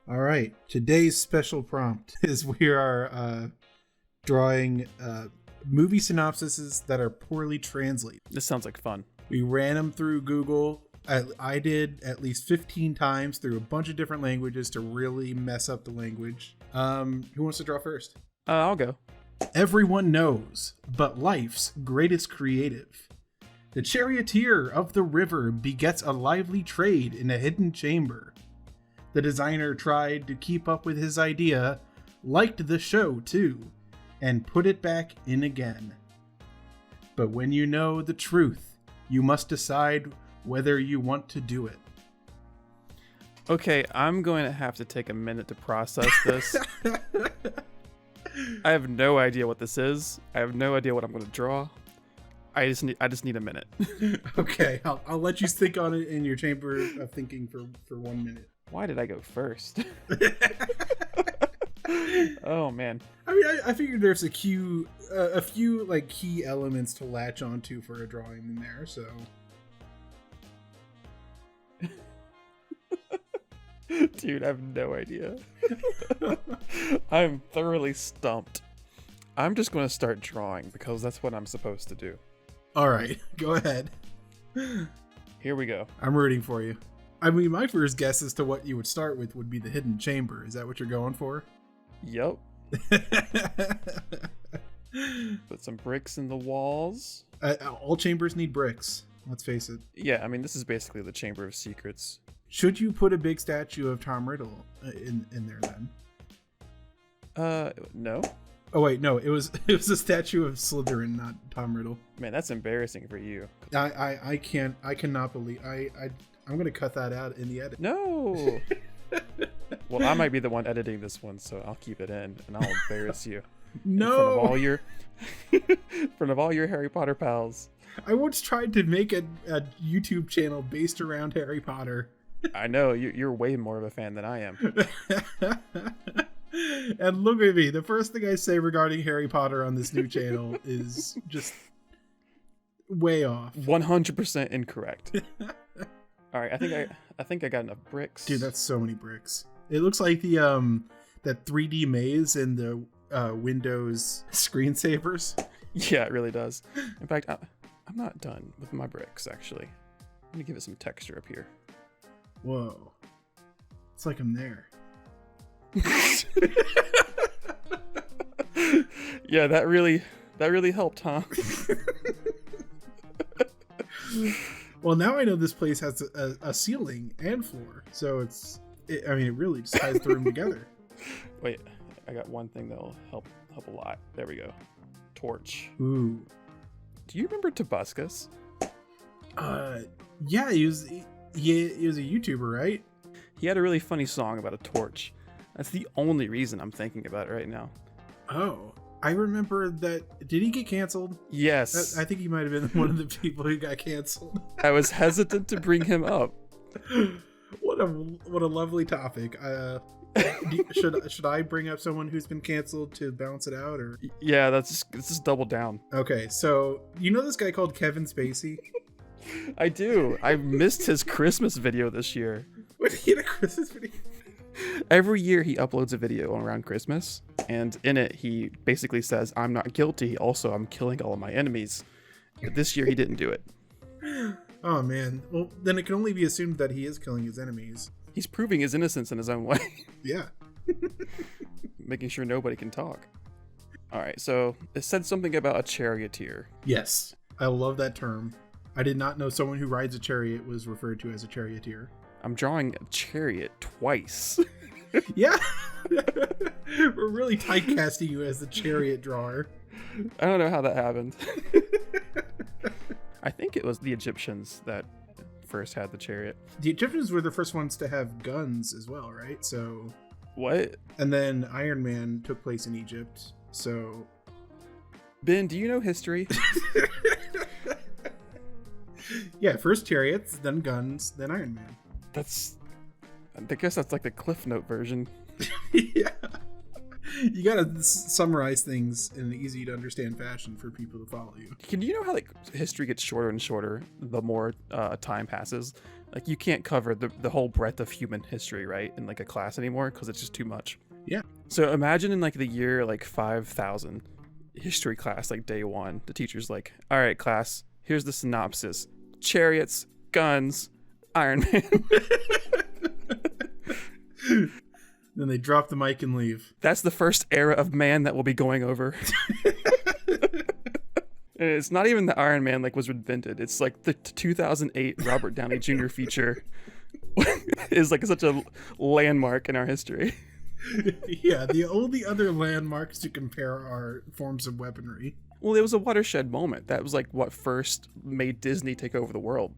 All right. Today's special prompt is we are drawing movie synopsises that are poorly translated. This sounds like fun. We ran them through Google. I did at least 15 times through a bunch of different languages to really mess up the language. Who wants to draw first? I'll go. Everyone knows, but life's greatest creative. The charioteer of the river begets a lively trade in a hidden chamber. The designer tried to keep up with his idea, liked the show too, and put it back in again. But when you know the truth, you must decide whether you want to do it. Okay, I'm going to have to take a minute to process this. I have no idea what this is. I have no idea what I'm going to draw. I just need a minute. Okay, I'll let you think on it in your chamber of thinking for 1 minute. Why did I go first? Oh man. I mean, I figured there's a few like key elements to latch onto for a drawing in there, so. Dude, I have no idea. I'm thoroughly stumped. I'm just going to start drawing because that's what I'm supposed to do. All right, go ahead. Here we go. I'm rooting for you. I mean, my first guess as to what you would start with would be the hidden chamber. Is that what you're going for? Yep. Put some bricks in the walls. All chambers need bricks. Let's face it. Yeah, I mean, this is basically the Chamber of Secrets. Should you put a big statue of Tom Riddle in there then? No. Oh wait, no. It was a statue of Slytherin, not Tom Riddle. Man, that's embarrassing for you. I cannot believe I'm gonna cut that out in the edit. No. Well, I might be the one editing this one, so I'll keep it in and I'll embarrass you. No. In front of all your Harry Potter pals. I once tried to make a YouTube channel based around Harry Potter. I know you're way more of a fan than I am. And look at me. The first thing I say regarding Harry Potter on this new channel is just way off. 100% incorrect. All right, I think I got enough bricks. Dude, that's so many bricks. It looks like the that 3D maze in the Windows screensavers. Yeah, it really does. In fact, I'm not done with my bricks, actually. I'm gonna give it some texture up here. Whoa. It's like I'm there. Yeah, that really helped, huh? Well, now I know this place has a ceiling and floor, so it really just ties the room together. Wait, I got one thing that'll help a lot. There we go. Torch. Ooh. Do you remember Tobuscus? Yeah, he was a YouTuber, right? He had a really funny song about a torch. That's the only reason I'm thinking about it right now. Oh, I remember that. Did he get canceled? Yes. I think he might have been one of the people who got canceled. I was hesitant to bring him up. What a lovely topic. Should I bring up someone who's been canceled to balance it out, or? Yeah, let's just double down. Okay, so you know this guy called Kevin Spacey? I do. I missed his Christmas video this year. What, he had a Christmas video? Every year he uploads a video around Christmas, and in it he basically says, "I'm not guilty. Also, I'm killing all of my enemies." But this year he didn't do it. Oh man. Well, then it can only be assumed that he is killing his enemies. He's proving his innocence in his own way. Yeah. Making sure nobody can talk. All right, so it said something about a charioteer. Yes, I love that term. I did not know someone who rides a chariot was referred to as a charioteer. I'm drawing a chariot twice. Yeah. We're really typecasting you as the chariot drawer. I don't know how that happened. I think it was the Egyptians that first had the chariot. The Egyptians were the first ones to have guns as well, right? So what? And then Iron Man took place in Egypt. So Ben, do you know history? Yeah, first chariots, then guns, then Iron Man. I guess that's like the Cliff Note version. Yeah. You gotta summarize things in an easy to understand fashion for people to follow you. Can you know how like history gets shorter and shorter the more time passes? Like, you can't cover the whole breadth of human history, right, in like a class anymore, because it's just too much. Yeah. So imagine in like the year like 5000, history class, like day one, the teacher's like, all right, class, here's the synopsis: chariots, guns, Iron Man. Then they drop the mic and leave. That's the first era of man that we'll be going over. And it's not even the Iron Man like was invented. It's like the 2008 Robert Downey Jr. feature is like such a landmark in our history. Yeah, the only other landmarks to compare are forms of weaponry. Well, it was a watershed moment. That was like what first made Disney take over the world.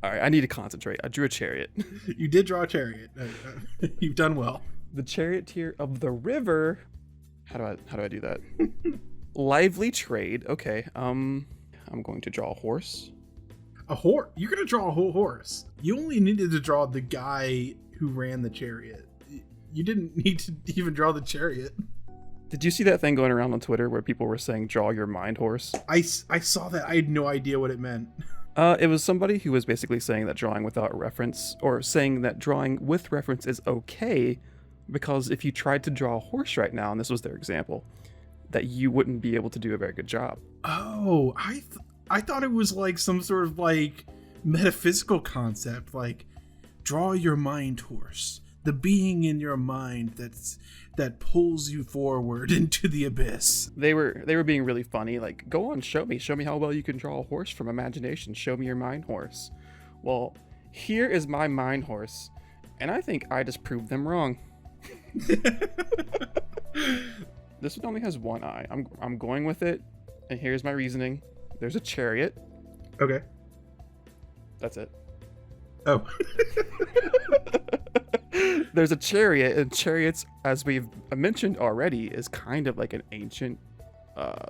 All right, I need to concentrate. I drew a chariot. You did draw a chariot. You've done well. The charioteer of the river. How do I do that? Lively trade. Okay. I'm going to draw a horse. A horse? You're gonna draw a whole horse. You only needed to draw the guy who ran the chariot. You didn't need to even draw the chariot. Did you see that thing going around on Twitter where people were saying draw your mind horse? I saw that. I had no idea what it meant. It was somebody who was basically saying that drawing without reference, or saying that drawing with reference is okay, because if you tried to draw a horse right now, and this was their example, that you wouldn't be able to do a very good job. Oh, I thought it was like some sort of like metaphysical concept, like draw your mind horse, the being in your mind that pulls you forward into the abyss. They were being really funny, like, go on, show me how well you can draw a horse from imagination. Show me your mind horse. Well, here is my mind horse, and I think I just proved them wrong. This one only has one eye. I'm going with it, and here's my reasoning. There's a chariot. Okay. That's it. Oh. There's a chariot, and chariots, as we've mentioned already, is kind of like an ancient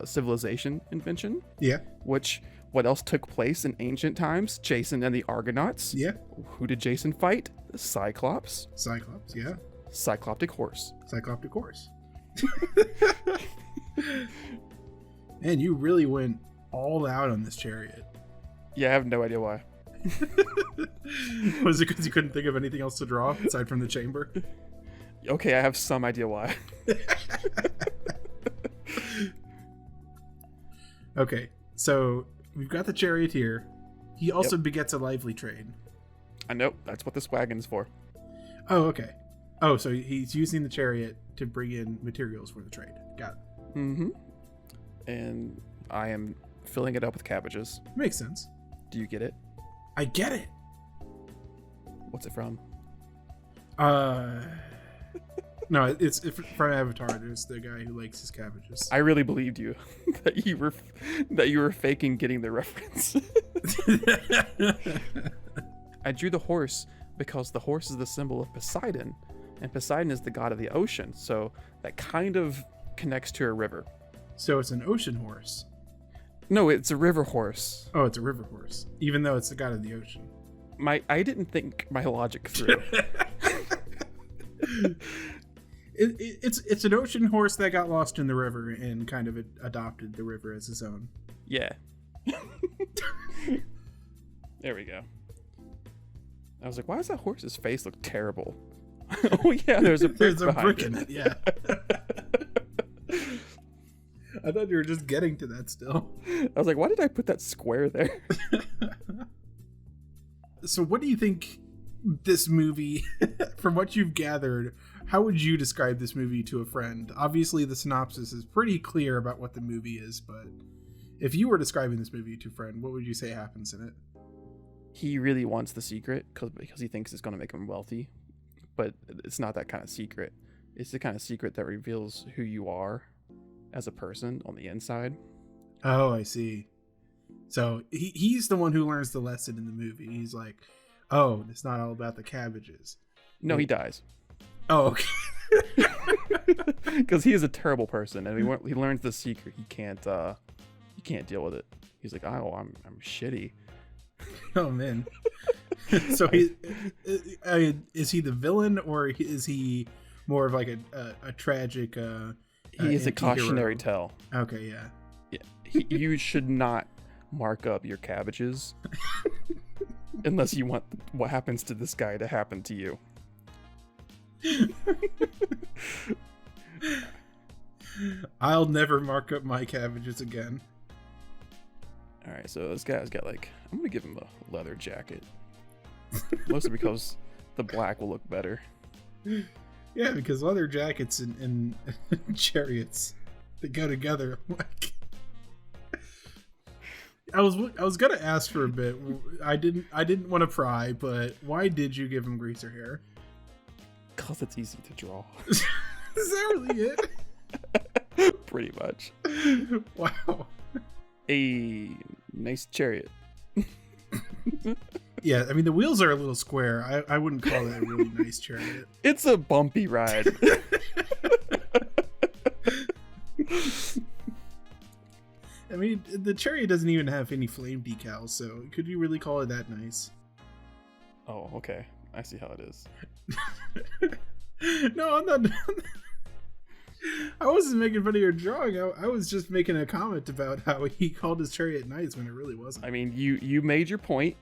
civilization invention. Yeah. What else took place in ancient times? Jason and the Argonauts. Yeah. Who did Jason fight? The Cyclops. Cyclops, yeah. Cycloptic horse. Cycloptic horse. Man, you really went all out on this chariot. Yeah, I have no idea why. Was it because you couldn't think of anything else to draw aside from the chamber? Okay, I have some idea why. Okay, so we've got the charioteer. He also begets a lively trade. I know, that's what this wagon's for. Oh, okay. Oh, so he's using the chariot to bring in materials for the trade. Got it. Mm-hmm. And I am filling it up with cabbages. Makes sense. Do you get it? I get it. What's it from? No, it's from Avatar. There's the guy who likes his cabbages. I really believed you that you were faking getting the reference. I drew the horse because the horse is the symbol of Poseidon, and Poseidon is the god of the ocean, so that kind of connects to a river. So it's an ocean horse. No, it's a river horse. Oh, it's a river horse, even though it's the god of the ocean. I didn't think my logic through. It's an ocean horse that got lost in the river and kind of adopted the river as his own. Yeah. There we go. I was like, why does that horse's face look terrible? Oh yeah, there's a brick in it. Yeah. I thought you were just getting to that still. I was like, why did I put that square there? So what do you think this movie, from what you've gathered, how would you describe this movie to a friend? Obviously the synopsis is pretty clear about what the movie is, but if you were describing this movie to a friend, what would you say happens in it? He really wants the secret because he thinks it's going to make him wealthy, but it's not that kind of secret. It's the kind of secret that reveals who you are as a person on the inside. Oh, I see. So he's the one who learns the lesson in the movie. He's like, oh, it's not all about the cabbages. No, he dies. Oh, okay. Because he is a terrible person, and he learns the secret. He can't deal with it. He's like, oh, I'm shitty. Oh man. So is he the villain, or is he more of like a tragic? He is a cautionary tale. Okay, yeah. Yeah, you should not mark up your cabbages. Unless you want what happens to this guy to happen to you. I'll never mark up my cabbages again. Alright, so this guy's got like, I'm gonna give him a leather jacket. Mostly because the black will look better. Yeah, because leather jackets and chariots, they go together. Like, I was gonna ask for a bit. I didn't want to pry, but why did you give him greaser hair? Cause it's easy to draw. Is that really it? Pretty much. Wow. A nice chariot. Yeah, I mean the wheels are a little square. I wouldn't call that a really nice chariot. It's a bumpy ride. I mean, the chariot doesn't even have any flame decals, so could you really call it that nice? Oh, okay. I see how it is. No, I'm not. I wasn't making fun of your drawing. I was just making a comment about how he called his chariot nice when it really wasn't. I mean, you made your point.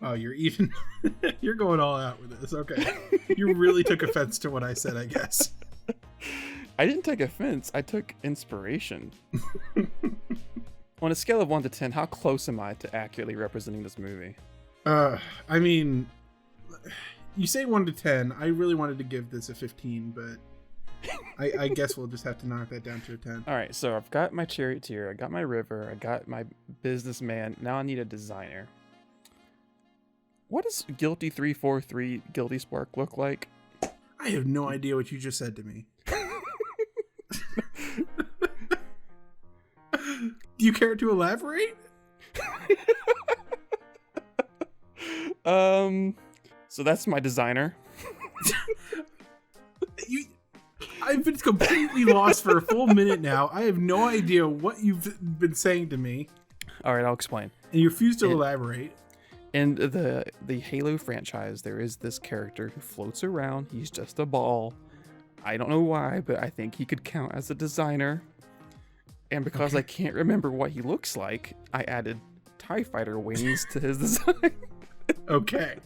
Oh, you're going all out with this. Okay. You really took offense to what I said, I guess. I didn't take offense. I took inspiration. On a scale of 1 to 10, how close am I to accurately representing this movie? I mean, you say 1 to 10. I really wanted to give this a 15, but I guess we'll just have to knock that down to a 10. All right, so I've got my charioteer, I got my river, I got my businessman. Now I need a designer. What does Guilty 343 Guilty Spark look like? I have no idea what you just said to me. Do you care to elaborate? So that's my designer. I've been completely lost for a full minute now. I have no idea what you've been saying to me. All right, I'll explain. And you refuse to elaborate. In the Halo franchise, there is this character who floats around. He's just a ball. I don't know why, but I think he could count as a designer. And because I can't remember what he looks like, I added TIE Fighter wings to his design. Okay.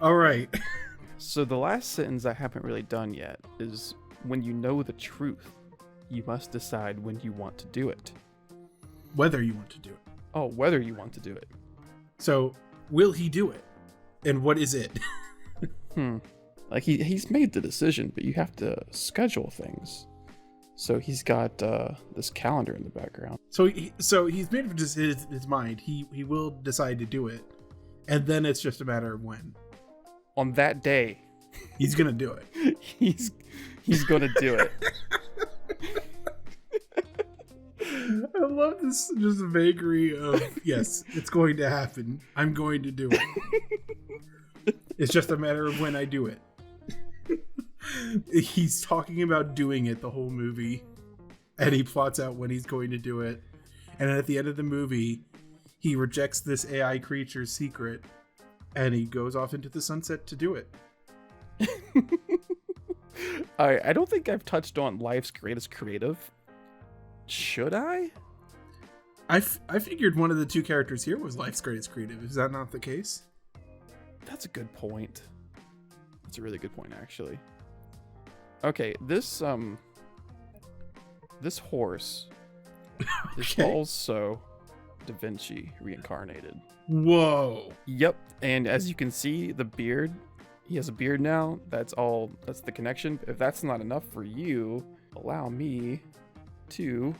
All right. So the last sentence I haven't really done yet is, when you know the truth, you must decide when you want to do it. Whether you want to do it. Oh, whether you want to do it. So, will he do it? And what is it? Like, he's made the decision, but you have to schedule things. So he's got this calendar in the background. So he's made up his mind. He will decide to do it. And then it's just a matter of when. On that day. He's going to do it. He's going to do it. I love this just vagary of, yes, it's going to happen. I'm going to do it. It's just a matter of when I do it. He's talking about doing it the whole movie, and he plots out when he's going to do it. And at the end of the movie, he rejects this AI creature's secret, and he goes off into the sunset to do it. I don't think I've touched on life's greatest creative. Should I? I figured one of the two characters here was life's greatest creative. Is that not the case? That's a good point. That's a really good point, actually. Okay, this horse is also Da Vinci reincarnated. Whoa. Yep, and as you can see, the beard, he has a beard now. That's the connection. If that's not enough for you, allow me to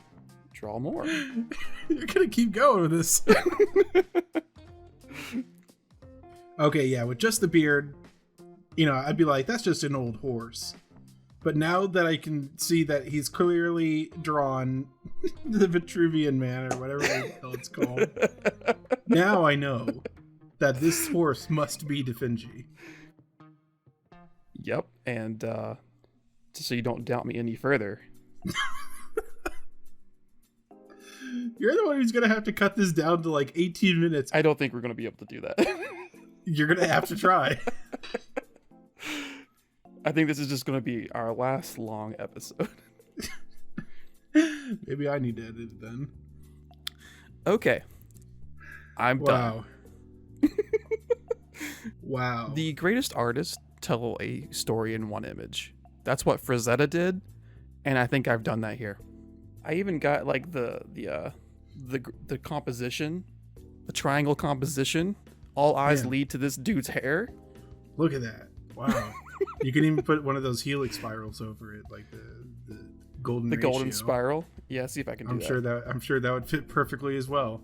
draw more. You're gonna keep going with this. Okay, yeah, with just the beard, I'd be like, that's just an old horse. But now that I can see that he's clearly drawn the Vitruvian Man, or whatever the hell it's called, now I know that this horse must be Da Vinci. Yep, and just so you don't doubt me any further. You're the one who's going to have to cut this down to like 18 minutes. I don't think we're going to be able to do that. You're going to have to try. I think this is just going to be our last long episode. Maybe I need to edit it then. Okay. I'm done. Wow. The greatest artists tell a story in one image. That's what Frazetta did, and I think I've done that here. I even got like the composition, the triangle composition. All eyes lead to this dude's hair. Look at that! Wow. You can even put one of those helix spirals over it, like the golden ratio. Golden spiral. Yeah, see if I can do that. I'm sure that would fit perfectly as well.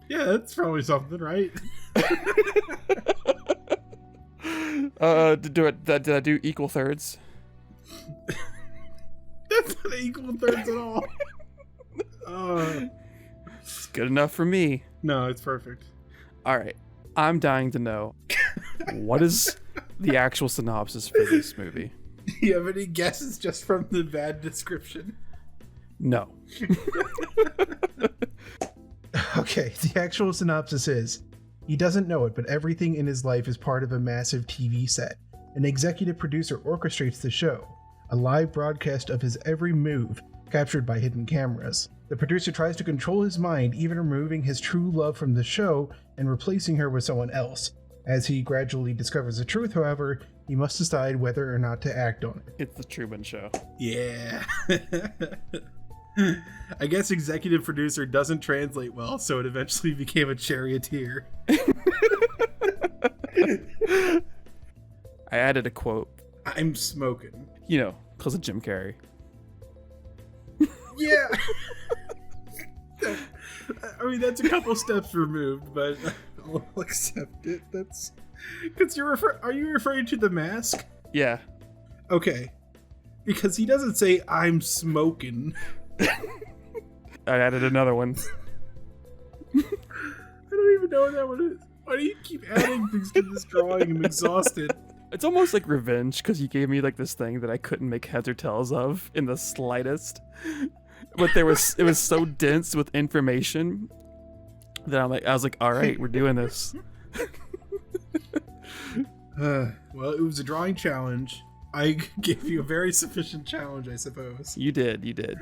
Yeah, that's probably something, right? Did I do equal thirds? That's not equal thirds at all. It's good enough for me. No, it's perfect. All right, I'm dying to know what is the actual synopsis for this movie. Do you have any guesses just from the bad description? No. Okay, the actual synopsis is, he doesn't know it, but everything in his life is part of a massive TV set. An executive producer orchestrates the show, a live broadcast of his every move, captured by hidden cameras. The producer tries to control his mind, even removing his true love from the show and replacing her with someone else. As he gradually discovers the truth, however, he must decide whether or not to act on it. It's the Truman Show. Yeah. I guess executive producer doesn't translate well, so it eventually became a charioteer. I added a quote. I'm smoking. You know, because of Jim Carrey. Yeah. I mean, that's a couple steps removed, but I'll accept it. That's because are you referring to The Mask? Yeah. Okay. Because he doesn't say I'm smoking. I added another one. I don't even know what that one is. Why do you keep adding things to this drawing? I'm exhausted. It's almost like revenge because you gave me like this thing that I couldn't make heads or tails of in the slightest. But it was so dense with information that I was like, all right, we're doing this. Well, it was a drawing challenge. I gave you a very sufficient challenge, I suppose. You did.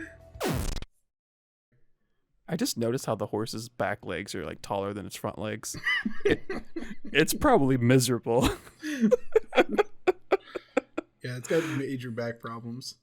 I just noticed how the horse's back legs are like taller than its front legs. It's probably miserable. Yeah, it's got major back problems.